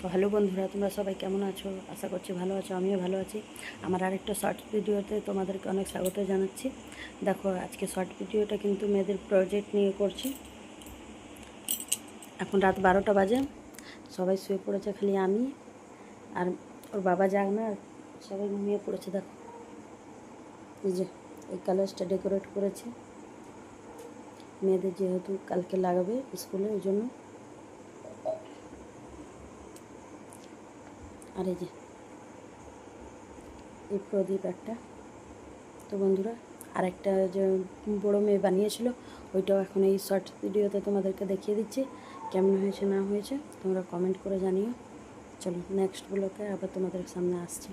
তো হ্যালো বন্ধুরা, তোমরা সবাই কেমন আছো? আশা করছি ভালো আছো, আমিও ভালো আছি। আমার আরেকটা শর্ট ভিডিওতে তোমাদেরকে অনেক স্বাগত জানাচ্ছি। দেখো, আজকে শর্ট ভিডিওটা কিন্তু মেয়েদের প্রজেক্ট নিয়ে করছি। এখন রাত 12টা বাজে, সবাই শুয়ে পড়েছে, খালি আমি আর ওর বাবা যাক না, সবাই ঘুমিয়ে পড়েছে। দেখো, এই যে এই কালার্সটা ডেকোরেট করেছি মেয়েদের, যেহেতু কালকে লাগাবে স্কুলে, ওই জন্য। আর এই যে এই প্রদীপ একটা। তো বন্ধুরা, আর একটা যে বড়ো মেয়ে বানিয়েছিল, ওইটাও এখন এই শর্ট ভিডিওতে তোমাদেরকে দেখিয়ে দিচ্ছি কেমন হয়েছে না হয়েছে। তোমরা কমেন্ট করে জানিও। চলো, নেক্সট ব্লগে আবার তোমাদের সামনে আসছি।